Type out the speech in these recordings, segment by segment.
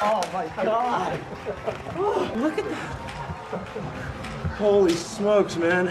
Oh my God. Oh, look at that. Holy smokes, man.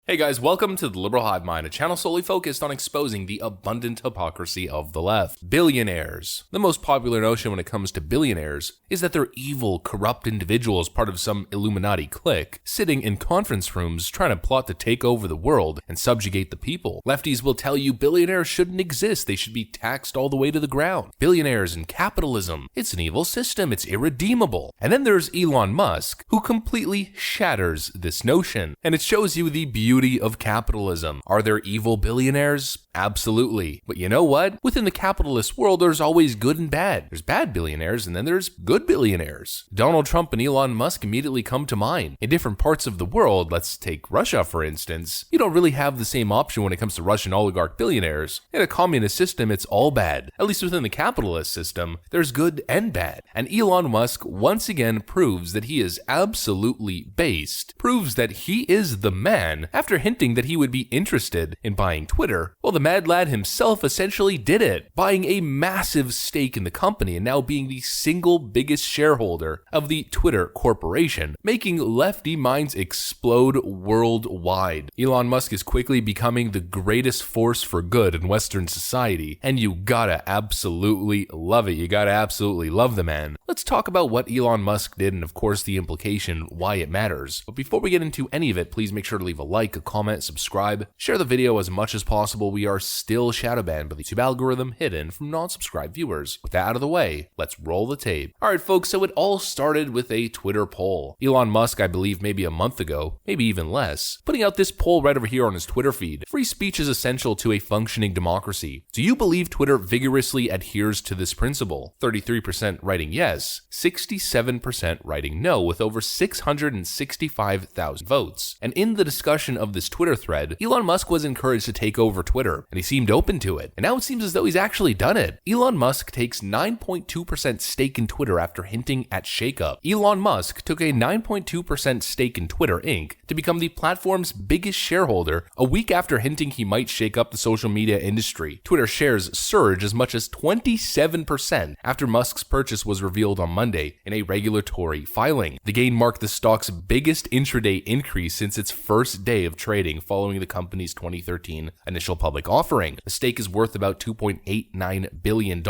Hey guys, welcome to the Liberal Hive Mind, a channel solely focused on exposing the abundant hypocrisy of the left. Billionaires. The most popular notion when it comes to billionaires is that they're evil, corrupt individuals part of some Illuminati clique, sitting in conference rooms trying to plot to take over the world and subjugate the people. Lefties will tell you billionaires shouldn't exist, they should be taxed all the way to the ground. Billionaires and capitalism, it's an evil system, it's irredeemable. And then there's Elon Musk, who completely shatters this notion, and it shows you the beauty of capitalism. Are there evil billionaires? Absolutely. But you know what? Within the capitalist world, there's always good and bad. There's bad billionaires and then there's good billionaires. Donald Trump and Elon Musk immediately come to mind. In different parts of the world, let's take Russia for instance, you don't really have the same option when it comes to Russian oligarch billionaires. In a communist system, it's all bad. At least within the capitalist system, there's good and bad. And Elon Musk once again proves that he is absolutely based, proves that he is the man after hinting that he would be interested in buying Twitter. Well, the mad lad himself essentially did it, buying a massive stake in the company and now being the single biggest shareholder of the Twitter corporation, making lefty minds explode worldwide. Elon Musk is quickly becoming the greatest force for good in Western society, and you gotta absolutely love it. You gotta absolutely love the man. Let's talk about what Elon Musk did and of course the implication why it matters. But before we get into any of it, please make sure to leave a like, a comment, subscribe, share the video as much as possible. We are still shadow banned by the YouTube algorithm, hidden from non-subscribed viewers. With that out of the way, let's roll the tape. Alright folks, so it all started with a Twitter poll. Elon Musk, I believe maybe a month ago, maybe even less, putting out this poll right over here on his Twitter feed. Free speech is essential to a functioning democracy. Do you believe Twitter vigorously adheres to this principle? 33% writing yes, 67% writing no, with over 665,000 votes. And in the discussion of this Twitter thread, Elon Musk was encouraged to take over Twitter, and he seemed open to it. And now it seems as though he's actually done it. Elon Musk takes 9.2% stake in Twitter after hinting at shakeup. Elon Musk took a 9.2% stake in Twitter Inc. to become the platform's biggest shareholder a week after hinting he might shake up the social media industry. Twitter shares surged as much as 27% after Musk's purchase was revealed on Monday in a regulatory filing. The gain marked the stock's biggest intraday increase since its first day of trading following the company's 2013 initial public offering. The stake is worth about $2.89 billion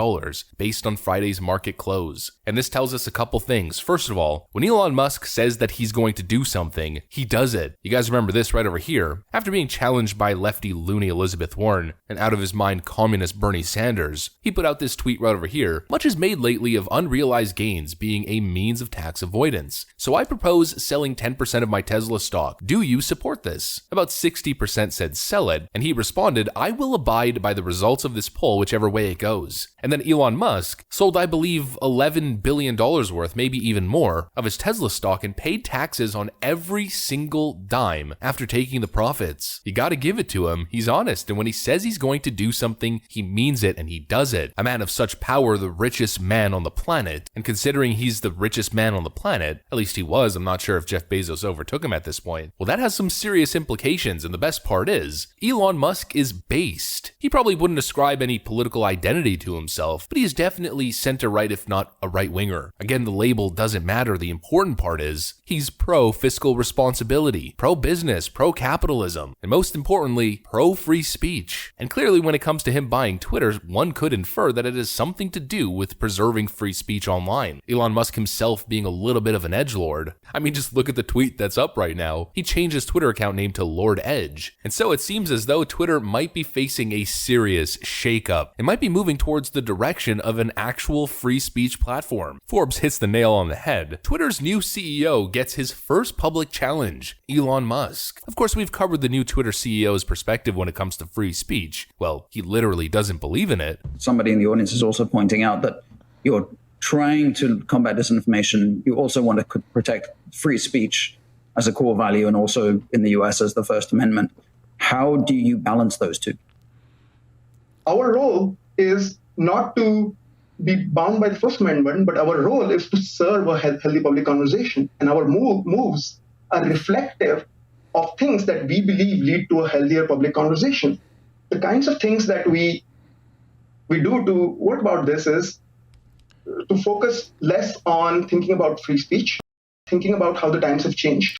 based on Friday's market close. And this tells us a couple things. First of all, when Elon Musk says that he's going to do something, he does it. You guys remember this right over here. After being challenged by lefty loony Elizabeth Warren and out of his mind communist Bernie Sanders, he put out this tweet right over here. Much is made lately of unrealized gains being a means of tax avoidance. So I propose selling 10% of my Tesla stock. Do you support this? About 60% said sell it, and he responded, I will abide by the results of this poll whichever way it goes. And then Elon Musk sold, I believe, $11 billion worth, maybe even more, of his Tesla stock and paid taxes on every single dime after taking the profits. You gotta give it to him. He's honest, and when he says he's going to do something, he means it and he does it. A man of such power, the richest man on the planet, and considering he's the richest man on the planet, at least he was, I'm not sure if Jeff Bezos overtook him at this point, well that has some serious implications, and the best part is, Elon Musk is based. He probably wouldn't ascribe any political identity to himself, but he is definitely center-right if not a right-winger. Again, the label doesn't matter, the important part is, he's pro-fiscal responsibility, pro-business, pro-capitalism, and most importantly, pro-free speech. And clearly when it comes to him buying Twitter, one could infer that it has something to do with preserving free speech online. Elon Musk himself being a little bit of an edgelord. I mean, just look at the tweet that's up right now. He changed his Twitter account name to Lord Edge. And so it seems as though Twitter might be facing a serious shakeup. It might be moving towards the direction of an actual free speech platform. Forbes hits the nail on the head. Twitter's new CEO gets his first public challenge, Elon Musk. Of course, we've covered the new Twitter CEO's perspective when it comes to free speech. Well, he literally doesn't believe in it. Somebody in the audience is also pointing out that you're trying to combat disinformation. You also want to protect free speech as a core value, and also in the US as the First Amendment. How do you balance those two? Our role is not to be bound by the First Amendment, but our role is to serve a healthy public conversation. And our moves are reflective of things that we believe lead to a healthier public conversation. the kinds of things that we do to work about this is to focus less on thinking about free speech, thinking about how the times have changed.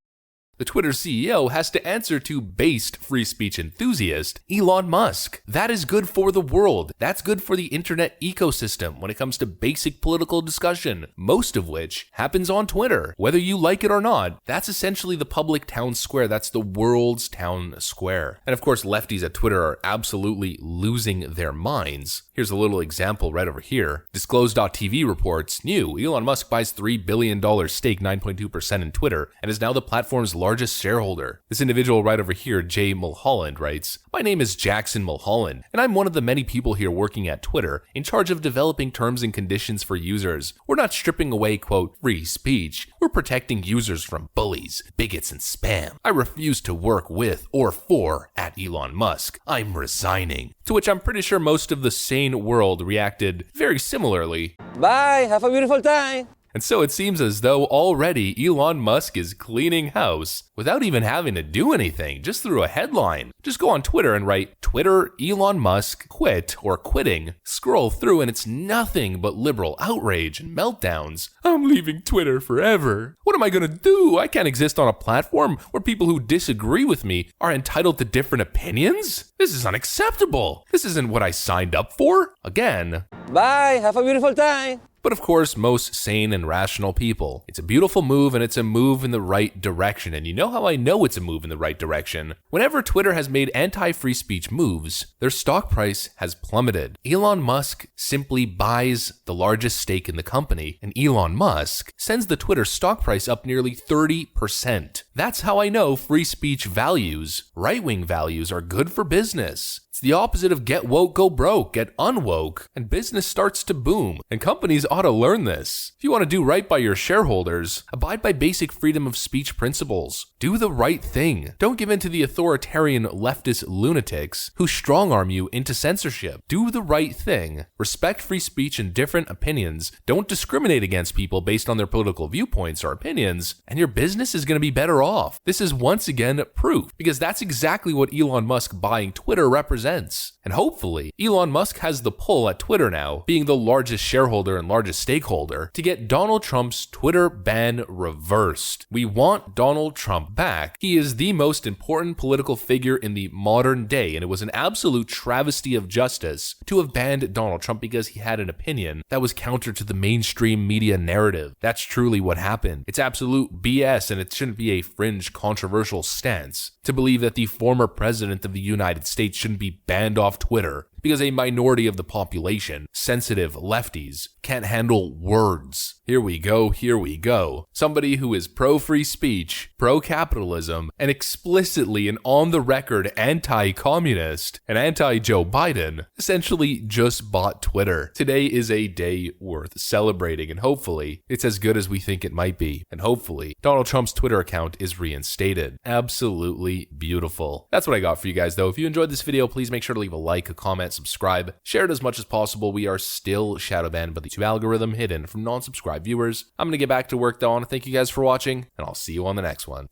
The Twitter CEO has to answer to based free speech enthusiast Elon Musk. That is good for the world. That's good for the internet ecosystem when it comes to basic political discussion, most of which happens on Twitter. Whether you like it or not, that's essentially the public town square. That's the world's town square. And of course, lefties at Twitter are absolutely losing their minds. Here's a little example right over here. Disclose.tv reports, new Elon Musk buys $3 billion stake, 9.2% in Twitter, and is now the platform's largest shareholder. This individual right over here, Jay Mulholland, writes, "My name is Jackson Mulholland, and I'm one of the many people here working at Twitter in charge of developing terms and conditions for users. We're not stripping away, quote, free speech. We're protecting users from bullies, bigots, and spam. I refuse to work with or for at Elon Musk. I'm resigning." To which I'm pretty sure most of the sane world reacted very similarly. Bye, have a beautiful time. And so it seems as though already Elon Musk is cleaning house without even having to do anything, just through a headline. Just go on Twitter and write, Twitter Elon Musk quit or quitting. Scroll through and it's nothing but liberal outrage and meltdowns. I'm leaving Twitter forever. What am I gonna do? I can't exist on a platform where people who disagree with me are entitled to different opinions? This is unacceptable. This isn't what I signed up for. Again. Bye, have a beautiful time. But of course, most sane and rational people. It's a beautiful move and it's a move in the right direction. And you know how I know it's a move in the right direction? Whenever Twitter has made anti-free speech moves, their stock price has plummeted. Elon Musk simply buys the largest stake in the company, and Elon Musk sends the Twitter stock price up nearly 30%. That's how I know free speech values, right-wing values, are good for business. It's the opposite of get woke, go broke, get unwoke, and business starts to boom, and companies ought to learn this. If you want to do right by your shareholders, abide by basic freedom of speech principles. Do the right thing. Don't give in to the authoritarian leftist lunatics who strong-arm you into censorship. Do the right thing. Respect free speech and different opinions. Don't discriminate against people based on their political viewpoints or opinions, and your business is going to be better off. This is once again proof, because that's exactly what Elon Musk buying Twitter represents. And hopefully, Elon Musk has the pull at Twitter now, being the largest shareholder and largest stakeholder, to get Donald Trump's Twitter ban reversed. We want Donald Trump back. He is the most important political figure in the modern day, and it was an absolute travesty of justice to have banned Donald Trump because he had an opinion that was counter to the mainstream media narrative. That's truly what happened. It's absolute BS, and it shouldn't be a fringe controversial stance to believe that the former president of the United States shouldn't be banned off Twitter because a minority of the population, sensitive lefties, can't handle words. Here we go, here we go. Somebody who is pro-free speech, pro-capitalism, and explicitly an on-the-record anti-communist and anti-Joe Biden essentially just bought Twitter. Today is a day worth celebrating, and hopefully it's as good as we think it might be. And hopefully Donald Trump's Twitter account is reinstated. Absolutely beautiful. That's what I got for you guys though. If you enjoyed this video, please make sure to leave a like, a comment, subscribe, share it as much as possible. We are still shadow banned by the YouTube algorithm, hidden from non-subscribed viewers. I'm going to get back to work though. I want to thank you guys for watching, and I'll see you on the next one.